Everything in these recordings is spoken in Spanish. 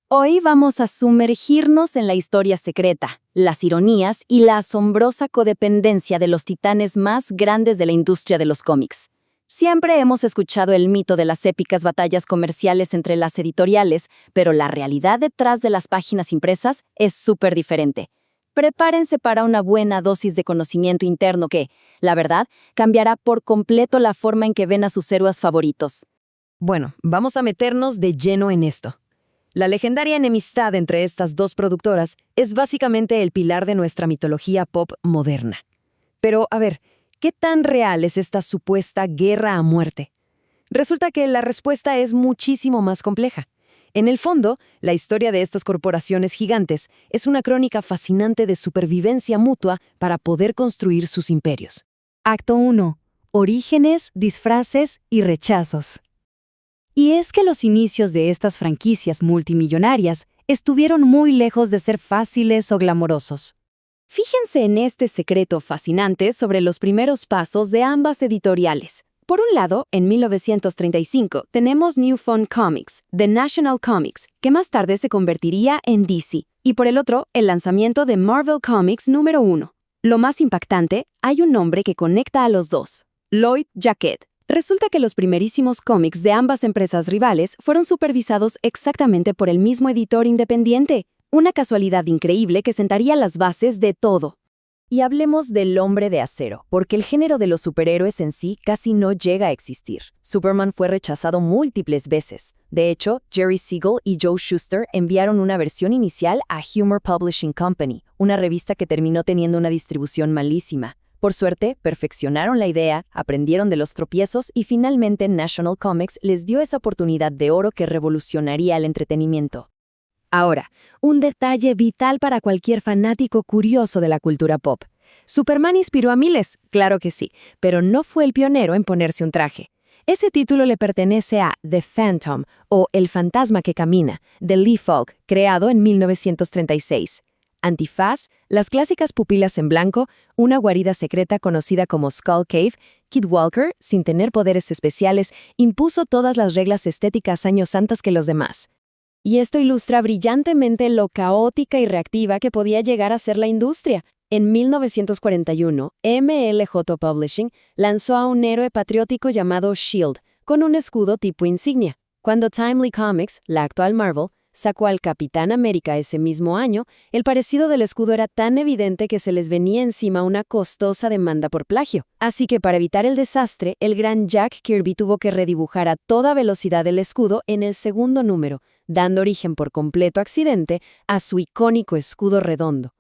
Hoy vamos a sumergirnos en la historia secreta, las ironías y la asombrosa codependencia de los titanes más grandes de la industria de los cómics. Siempre hemos escuchado el mito de las épicas batallas comerciales entre las editoriales, pero la realidad detrás de las páginas impresas es súper diferente. Prepárense para una buena dosis de conocimiento interno que, la verdad, cambiará por completo la forma en que ven a sus héroes favoritos. Bueno, vamos a meternos de lleno en esto. La legendaria enemistad entre estas dos productoras es básicamente el pilar de nuestra mitología pop moderna. Pero, a ver, ¿qué tan real es esta supuesta guerra a muerte? Resulta que la respuesta es muchísimo más compleja. En el fondo, la historia de estas corporaciones gigantes es una crónica fascinante de supervivencia mutua para poder construir sus imperios. Acto 1. Orígenes, disfraces y rechazos. Y es que los inicios de estas franquicias multimillonarias estuvieron muy lejos de ser fáciles o glamorosos. Fíjense en este secreto fascinante sobre los primeros pasos de ambas editoriales. Por un lado, en 1935 tenemos New Phone Comics, de National Comics, que más tarde se convertiría en DC. Y por el otro, el lanzamiento de Marvel Comics número 1. Lo más impactante, hay un nombre que conecta a los dos: Lloyd Jaquet. Resulta que los primerísimos cómics de ambas empresas rivales fueron supervisados exactamente por el mismo editor independiente. Una casualidad increíble que sentaría las bases de todo. Y hablemos del Hombre de Acero, porque el género de los superhéroes en sí casi no llega a existir. Superman fue rechazado múltiples veces. De hecho, Jerry Siegel y Joe Shuster enviaron una versión inicial a Humor Publishing Company, una revista que terminó teniendo una distribución malísima. Por suerte, perfeccionaron la idea, aprendieron de los tropiezos y finalmente National Comics les dio esa oportunidad de oro que revolucionaría el entretenimiento. Ahora, un detalle vital para cualquier fanático curioso de la cultura pop. Superman inspiró a miles, claro que sí, pero no fue el pionero en ponerse un traje. Ese título le pertenece a The Phantom, o El fantasma que camina, de Lee Falk, creado en 1936. Antifaz, las clásicas pupilas en blanco, una guarida secreta conocida como Skull Cave. Kid Walker, sin tener poderes especiales, impuso todas las reglas estéticas años antes que los demás. Y esto ilustra brillantemente lo caótica y reactiva que podía llegar a ser la industria. En 1941, MLJ Publishing lanzó a un héroe patriótico llamado Shield, con un escudo tipo insignia. Cuando Timely Comics, la actual Marvel, sacó al Capitán América ese mismo año, el parecido del escudo era tan evidente que se les venía encima una costosa demanda por plagio. Así que para evitar el desastre, el gran Jack Kirby tuvo que redibujar a toda velocidad el escudo en el segundo número, dando origen por completo accidente a su icónico escudo redondo.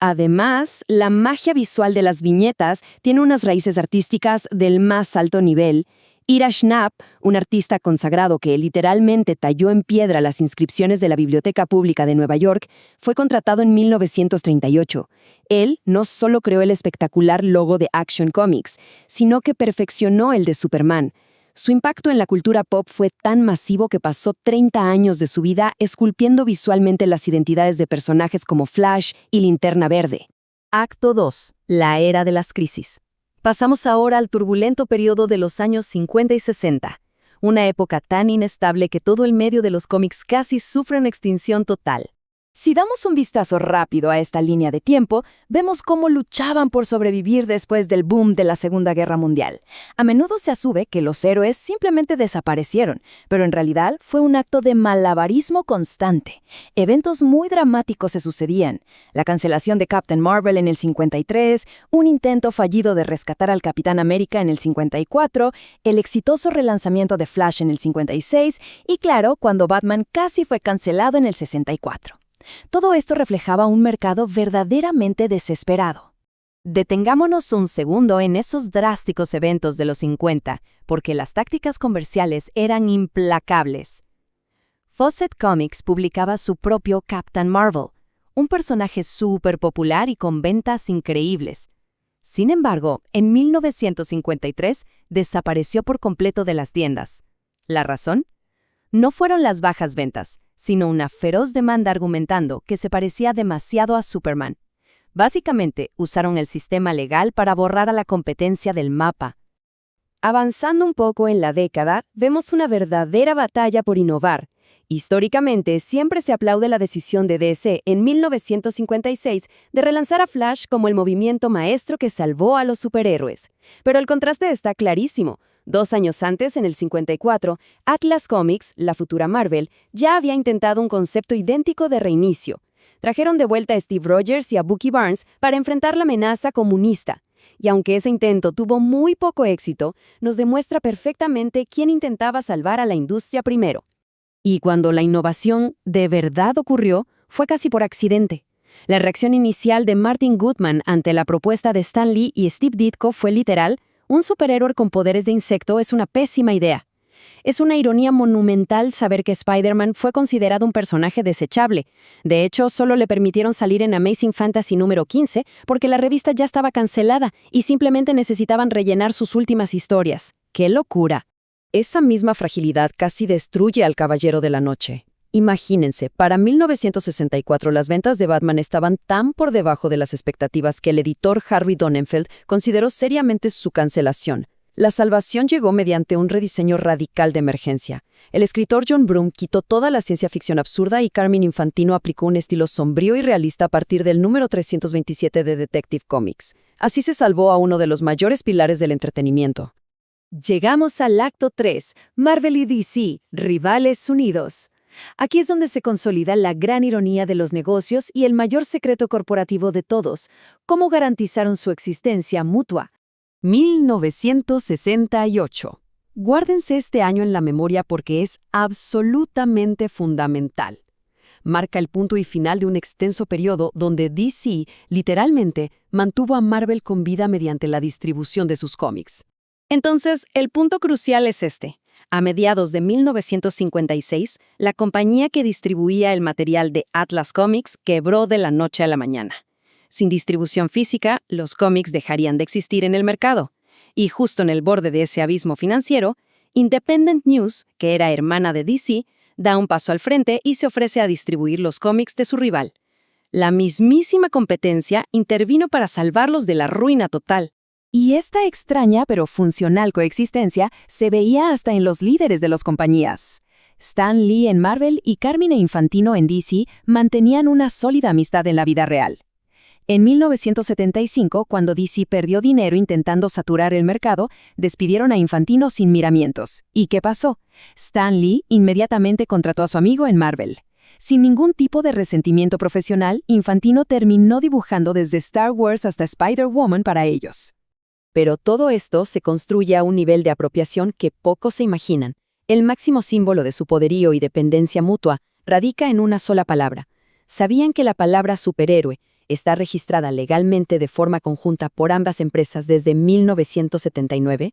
Además, la magia visual de las viñetas tiene unas raíces artísticas del más alto nivel. Ira Schnapp, un artista consagrado que literalmente talló en piedra las inscripciones de la Biblioteca Pública de Nueva York, fue contratado en 1938. Él no solo creó el espectacular logo de Action Comics, sino que perfeccionó el de Superman. Su impacto en la cultura pop fue tan masivo que pasó 30 años de su vida esculpiendo visualmente las identidades de personajes como Flash y Linterna Verde. Acto 2. La era de las crisis. Pasamos ahora al turbulento periodo de los años 50 y 60, una época tan inestable que todo el medio de los cómics casi sufre una extinción total. Si damos un vistazo rápido a esta línea de tiempo, vemos cómo luchaban por sobrevivir después del boom de la Segunda Guerra Mundial. A menudo se asume que los héroes simplemente desaparecieron, pero en realidad fue un acto de malabarismo constante. Eventos muy dramáticos se sucedían: la cancelación de Captain Marvel en el 53, un intento fallido de rescatar al Capitán América en el 54, el exitoso relanzamiento de Flash en el 56 y, claro, cuando Batman casi fue cancelado en el 64. Todo esto reflejaba un mercado verdaderamente desesperado. Detengámonos un segundo en esos drásticos eventos de los 50, porque las tácticas comerciales eran implacables. Fawcett Comics publicaba su propio Captain Marvel, un personaje súper popular y con ventas increíbles. Sin embargo, en 1953 desapareció por completo de las tiendas. ¿La razón? No fueron las bajas ventas, sino una feroz demanda argumentando que se parecía demasiado a Superman. Básicamente, usaron el sistema legal para borrar a la competencia del mapa. Avanzando un poco en la década, vemos una verdadera batalla por innovar, Históricamente, siempre se aplaude la decisión de DC en 1956 de relanzar a Flash como el movimiento maestro que salvó a los superhéroes. Pero el contraste está clarísimo. 2 años antes, en el 54, Atlas Comics, la futura Marvel, ya había intentado un concepto idéntico de reinicio. Trajeron de vuelta a Steve Rogers y a Bucky Barnes para enfrentar la amenaza comunista. Y aunque ese intento tuvo muy poco éxito, nos demuestra perfectamente quién intentaba salvar a la industria primero. Y cuando la innovación de verdad ocurrió, fue casi por accidente. La reacción inicial de Martin Goodman ante la propuesta de Stan Lee y Steve Ditko fue literal: un superhéroe con poderes de insecto es una pésima idea. Es una ironía monumental saber que Spider-Man fue considerado un personaje desechable. De hecho, solo le permitieron salir en Amazing Fantasy número 15 porque la revista ya estaba cancelada y simplemente necesitaban rellenar sus últimas historias. ¡Qué locura! Esa misma fragilidad casi destruye al Caballero de la Noche. Imagínense, para 1964 las ventas de Batman estaban tan por debajo de las expectativas que el editor Harry Donenfeld consideró seriamente su cancelación. La salvación llegó mediante un rediseño radical de emergencia. El escritor John Broome quitó toda la ciencia ficción absurda y Carmine Infantino aplicó un estilo sombrío y realista a partir del número 327 de Detective Comics. Así se salvó a uno de los mayores pilares del entretenimiento. Llegamos al acto 3, Marvel y DC, rivales unidos. Aquí es donde se consolida la gran ironía de los negocios y el mayor secreto corporativo de todos: cómo garantizaron su existencia mutua. 1968. Guárdense este año en la memoria porque es absolutamente fundamental. Marca el punto y final de un extenso periodo donde DC, literalmente, mantuvo a Marvel con vida mediante la distribución de sus cómics. Entonces, el punto crucial es este. A mediados de 1956, la compañía que distribuía el material de Atlas Comics quebró de la noche a la mañana. Sin distribución física, los cómics dejarían de existir en el mercado. Y justo en el borde de ese abismo financiero, Independent News, que era hermana de DC, da un paso al frente y se ofrece a distribuir los cómics de su rival. La mismísima competencia intervino para salvarlos de la ruina total. Y esta extraña pero funcional coexistencia se veía hasta en los líderes de las compañías. Stan Lee en Marvel y Carmine Infantino en DC mantenían una sólida amistad en la vida real. En 1975, cuando DC perdió dinero intentando saturar el mercado, despidieron a Infantino sin miramientos. ¿Y qué pasó? Stan Lee inmediatamente contrató a su amigo en Marvel. Sin ningún tipo de resentimiento profesional, Infantino terminó dibujando desde Star Wars hasta Spider-Woman para ellos. Pero todo esto se construye a un nivel de apropiación que pocos se imaginan. El máximo símbolo de su poderío y dependencia mutua radica en una sola palabra. ¿Sabían que la palabra superhéroe está registrada legalmente de forma conjunta por ambas empresas desde 1979?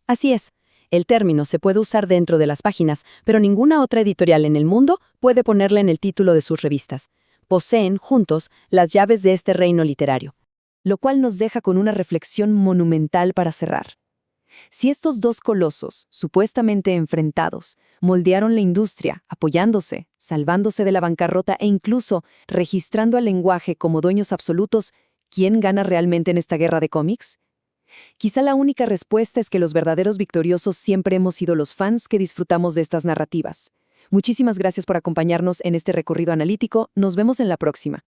Así es, el término se puede usar dentro de las páginas, pero ninguna otra editorial en el mundo puede ponerla en el título de sus revistas. Poseen, juntos, las llaves de este reino literario. Lo cual nos deja con una reflexión monumental para cerrar. Si estos dos colosos, supuestamente enfrentados, moldearon la industria, apoyándose, salvándose de la bancarrota e incluso registrando al lenguaje como dueños absolutos, ¿quién gana realmente en esta guerra de cómics? Quizá la única respuesta es que los verdaderos victoriosos siempre hemos sido los fans que disfrutamos de estas narrativas. Muchísimas gracias por acompañarnos en este recorrido analítico. Nos vemos en la próxima.